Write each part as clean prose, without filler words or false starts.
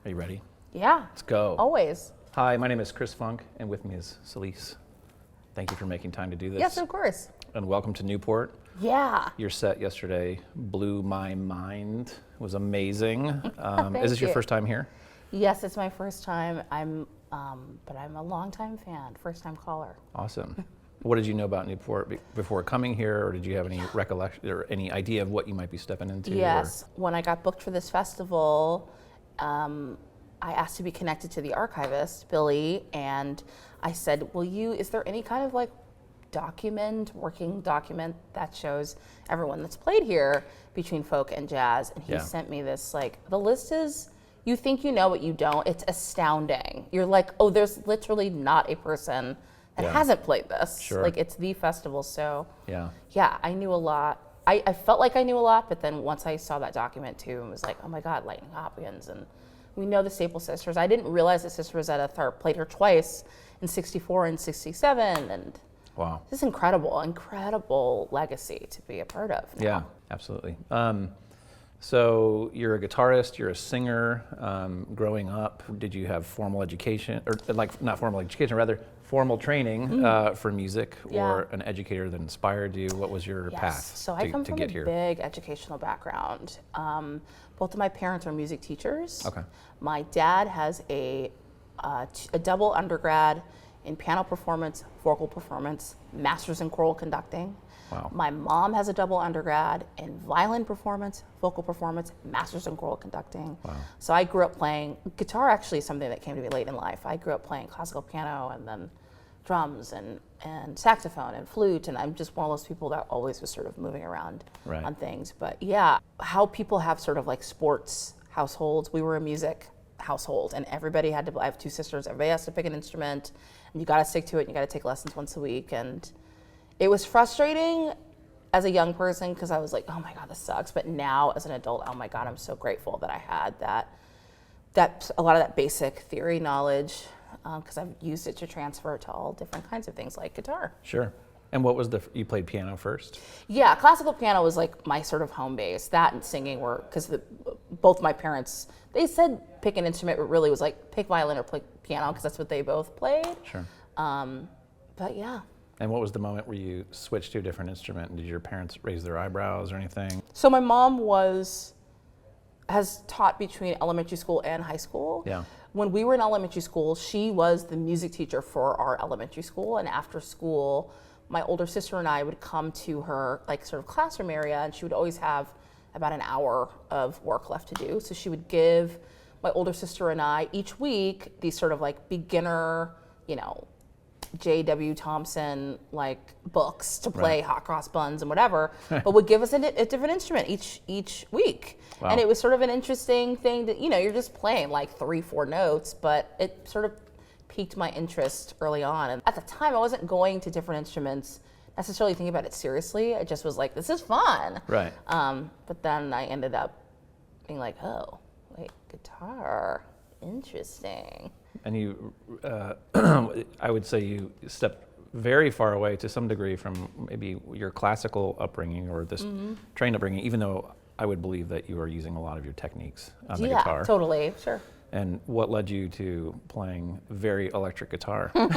Are you ready? Yeah. Let's go. Always. Hi, my name is Chris Funk, and with me is Celisse. Thank you for making time to do this. Yes, of course. And welcome to Newport. Yeah. Your set yesterday blew my mind. It was amazing. Is this your you. first time here? Yes, it's my first time. But I'm a longtime fan, first-time caller. Awesome. What did you know about Newport before coming here, or did you have any recollection or any idea of what you might be stepping into? Yes. When I got booked for this festival, I asked to be connected to the archivist, Billy, and I said, is there any kind of like working document that shows everyone that's played here between folk and jazz? And he sent me this, the list is, you think you know, but you don't. It's astounding. You're like, oh, there's literally not a person that hasn't played this. Sure. It's the festival. So Yeah, I knew a lot. I felt like I knew a lot, but then once I saw that document too, it was like, oh my God, Lightning Hopkins. And we know the Staple Sisters. I didn't realize the Sister Rosetta Tharpe played her twice in 64 and 67. And wow. this is incredible legacy to be a part of now. Yeah, absolutely. So you're a guitarist, you're a singer. Growing up, did you have formal education, or not formal education, rather formal training for music, or an educator that inspired you? What was your path So I come to from get a here? big educational background. Both of my parents are music teachers. Okay. My dad has a double undergrad in piano performance, vocal performance, master's in choral conducting. Wow. My mom has a double undergrad in violin performance, vocal performance, master's in choral conducting. Wow. So I grew up playing guitar. Actually, is something that came to me late in life. I grew up playing classical piano and then drums and saxophone and flute, and I'm just one of those people that always was sort of moving around on things. But yeah, how people have sort of like sports households. We were a music household, and everybody had to. I have two sisters. Everybody has to pick an instrument, and you got to stick to it. And you got to take lessons once a week, and it was frustrating as a young person because I was like, oh my God, this sucks. But now as an adult, oh my God, I'm so grateful that I had that a lot of that basic theory knowledge, because I've used it to transfer to all different kinds of things like guitar. Sure. And what was you played piano first? Yeah, classical piano was like my sort of home base. That and singing were, because both my parents, they said pick an instrument, but really was like pick violin or play piano because that's what they both played. Sure. But yeah. And what was the moment where you switched to a different instrument? And did your parents raise their eyebrows or anything? So my mom has taught between elementary school and high school. Yeah. When we were in elementary school, she was the music teacher for our elementary school, and after school, my older sister and I would come to her sort of classroom area, and she would always have about an hour of work left to do. So she would give my older sister and I each week these sort of beginner, J.W. Thompson books to play hot cross buns and whatever, but would give us a different instrument each week. Wow. And it was sort of an interesting thing that, you're just playing 3-4 notes, but it sort of piqued my interest early on. And at the time, I wasn't going to different instruments necessarily thinking about it seriously. I just was like, this is fun. Right. But then I ended up being like, oh, wait, guitar, interesting. And you, I would say you stepped very far away to some degree from maybe your classical upbringing or this trained upbringing, even though I would believe that you are using a lot of your techniques on the guitar. Yeah, totally, sure. And what led you to playing very electric guitar? Like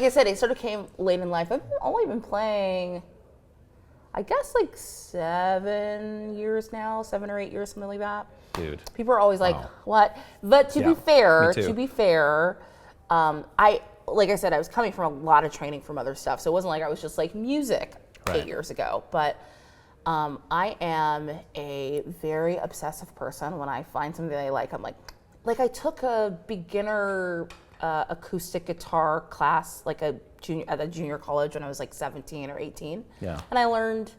I said, it sort of came late in life. I've only been playing, I guess 7 years now, 7 or 8 years, something like that. Dude. People are always like, Wow. what? But to be fair, like I said, I was coming from a lot of training from other stuff. So it wasn't like I was just music 8 years ago. But I am a very obsessive person. When I find something I like, I'm like I took a beginner acoustic guitar class at a junior college when I was 17 or 18. Yeah. And I learned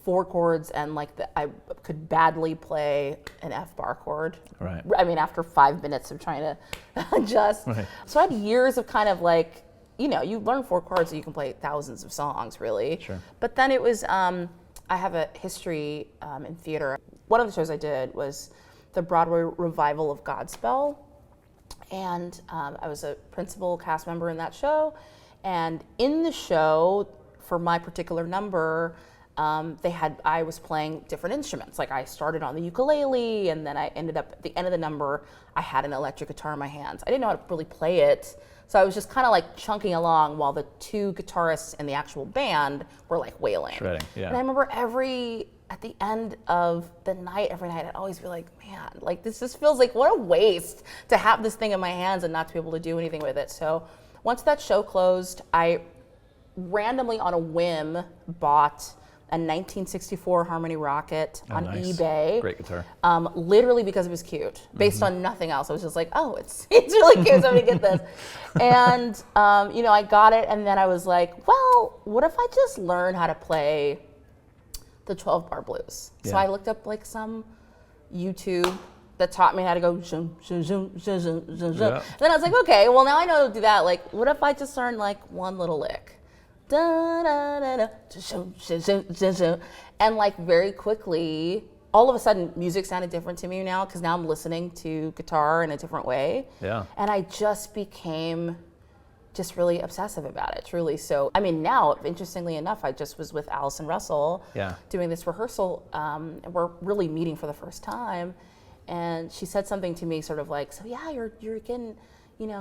4 chords and I could badly play an F bar chord. Right. I mean, after 5 minutes of trying to adjust. Right. So I had years of kind of you learn 4 chords so you can play thousands of songs, really. Sure. But then it was, I have a history in theater. One of the shows I did was the Broadway revival of Godspell. And I was a principal cast member in that show. And in the show, for my particular number, I was playing different instruments. Like I started on the ukulele, and then I ended up at the end of the number, I had an electric guitar in my hands. I didn't know how to really play it, so I was just kind of like chunking along while the two guitarists in the actual band were like wailing. Shredding, yeah. And I remember at the end of the night, every night, I'd always be like, man, like this just feels like what a waste to have this thing in my hands and not to be able to do anything with it. So once that show closed, I randomly on a whim bought a 1964 Harmony Rocket on eBay. Great guitar. Literally because it was cute, based on nothing else. I was just like, oh, it's really cute, so I'm gonna get this. And I got it, and then I was like, well, what if I just learn how to play the 12-bar blues? Yeah. So I looked up like some YouTube that taught me how to go zoom, zoom, zoom, zoom, zoom, zoom, zoom. Yeah. Then I was like, okay, well now I know how to do that. Like, what if I just learn like one little lick? Da, da, da, da, zoom, zoom, zoom, zoom, zoom. And like very quickly, all of a sudden music sounded different to me now, because now I'm listening to guitar in a different way. Yeah. And I just became just really obsessive about it, truly. So, I mean, now, interestingly enough, I just was with Allison Russell doing this rehearsal, and we're really meeting for the first time. And she said something to me sort of like, so yeah, you're getting,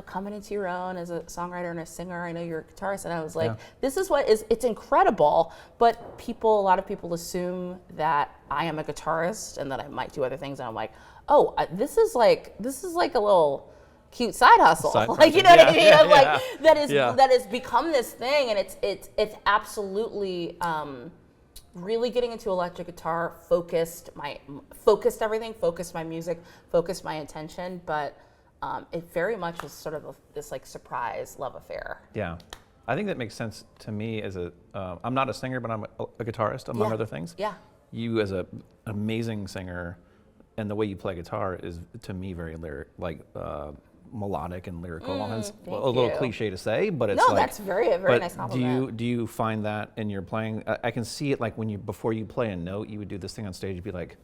coming into your own as a songwriter and a singer. I know you're a guitarist. And I was like, this is it's incredible. But a lot of people assume that I am a guitarist and that I might do other things. And I'm like, oh, this is like a little cute side hustle. Like, you know what I mean? I'm like, that has become this thing. And it's absolutely, really getting into electric guitar, focused my music, focused my attention, but it very much was sort of this like surprise love affair. Yeah, I think that makes sense to me as I'm not a singer, but I'm a guitarist among other things. Yeah. You as an amazing singer, and the way you play guitar is to me very melodic and lyrical. And it's a little cliche to say, but it's that's a very nice compliment. Do you find that in your playing? I can see it like before you play a note, you would do this thing on stage. You'd be like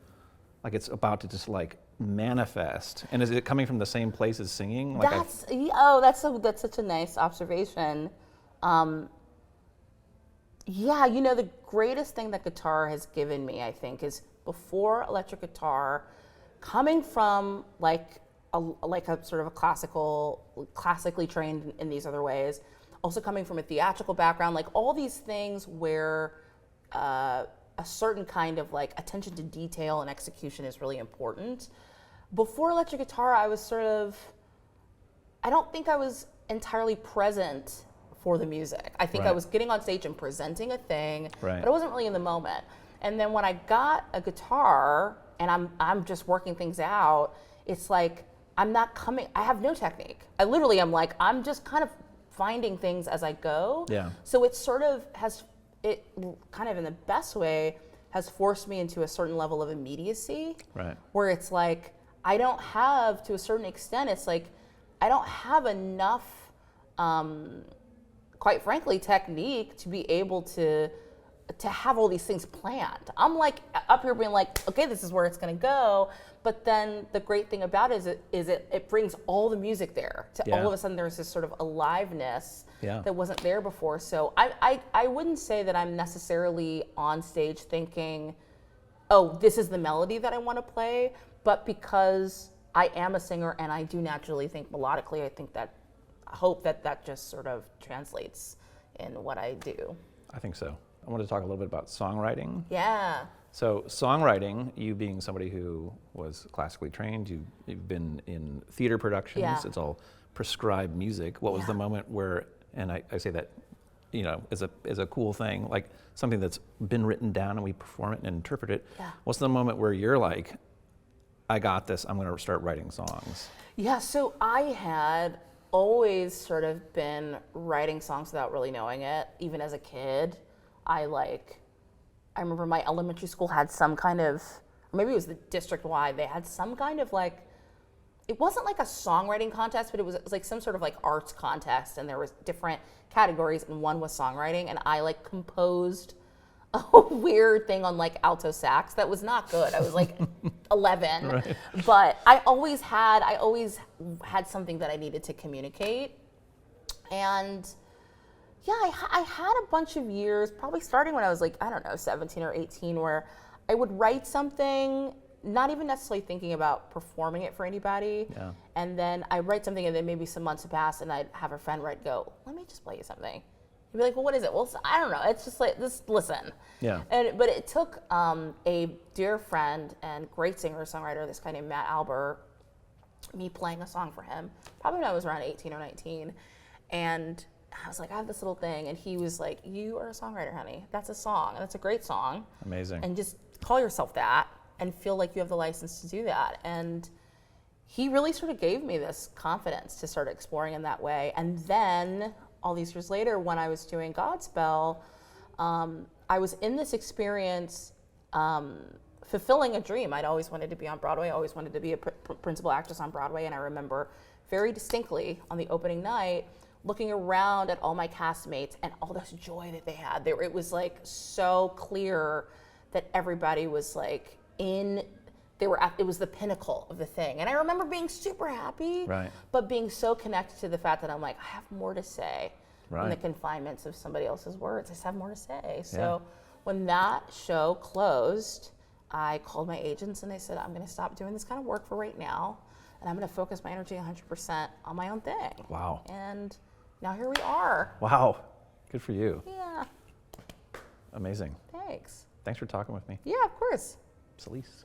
it's about to just like manifest. And is it coming from the same place as singing? That's such a nice observation. The greatest thing that guitar has given me, I think, is before electric guitar, coming from like a sort of a classically trained in these other ways, also coming from a theatrical background, like all these things where a certain kind of like attention to detail and execution is really important. Before electric guitar, I don't think I was entirely present for the music. I think I was getting on stage and presenting a thing, but I wasn't really in the moment. And then when I got a guitar and I'm just working things out, it's like I have no technique. I'm just kind of finding things as I go. Yeah. So it sort of kind of in the best way has forced me into a certain level of immediacy. Right. Where it's like, I don't have, to a certain extent, it's like, I don't have enough, quite frankly, technique to be able to have all these things planned. I'm like up here being like, okay, this is where it's gonna go. But then the great thing about it is it brings all the music there. All of a sudden there's this sort of aliveness that wasn't there before. So I wouldn't say that I'm necessarily on stage thinking, oh, this is the melody that I want to play. But because I am a singer and I do naturally think melodically, I hope that just sort of translates in what I do. I think so. I want to talk a little bit about songwriting. Yeah. So songwriting, you being somebody who was classically trained, you've been in theater productions, it's all prescribed music. What was the moment where, and I say that, is a cool thing, like something that's been written down and we perform it and interpret it. Yeah. What's the moment where you're like, I got this, I'm gonna start writing songs? Yeah, so I had always sort of been writing songs without really knowing it, even as a kid. I remember my elementary school had some kind of, or maybe it was the district-wide, they had some kind of like, it wasn't like a songwriting contest, but it was like some sort of like arts contest, and there was different categories, and one was songwriting, and I like composed a weird thing on like alto sax that was not good. I was like 11, right. But I always had something that I needed to communicate, and Yeah, I had a bunch of years, probably starting when I was like, I don't know, 17 or 18, where I would write something, not even necessarily thinking about performing it for anybody. Yeah. And then I'd write something, and then maybe some months would pass, and I'd have a friend go, let me just play you something. He'd be like, well, what is it? Well, I don't know. It's just like, just listen. Yeah. But it took a dear friend and great singer-songwriter, this guy named Matt Albert, me playing a song for him, probably when I was around 18 or 19. And I was like, I have this little thing. And he was like, you are a songwriter, honey. That's a song. And it's a great song. Amazing. And just call yourself that and feel like you have the license to do that. And he really sort of gave me this confidence to start exploring in that way. And then all these years later, when I was doing Godspell, I was in this experience fulfilling a dream. I'd always wanted to be on Broadway. I always wanted to be a principal actress on Broadway. And I remember very distinctly on the opening night looking around at all my castmates and all this joy that they had. It was like so clear that everybody was like it was the pinnacle of the thing. And I remember being super happy, Right. but being so connected to the fact that I'm like, I have more to say than the Right. confinements of somebody else's words. I just have more to say. So Yeah. when that show closed, I called my agents and I said, I'm going to stop doing this kind of work for right now, and I'm going to focus my energy 100% on my own thing. Wow. And now here we are. Wow. Good for you. Yeah, Amazing. thanks. Thanks for talking with me. Yeah, of course. Celisse.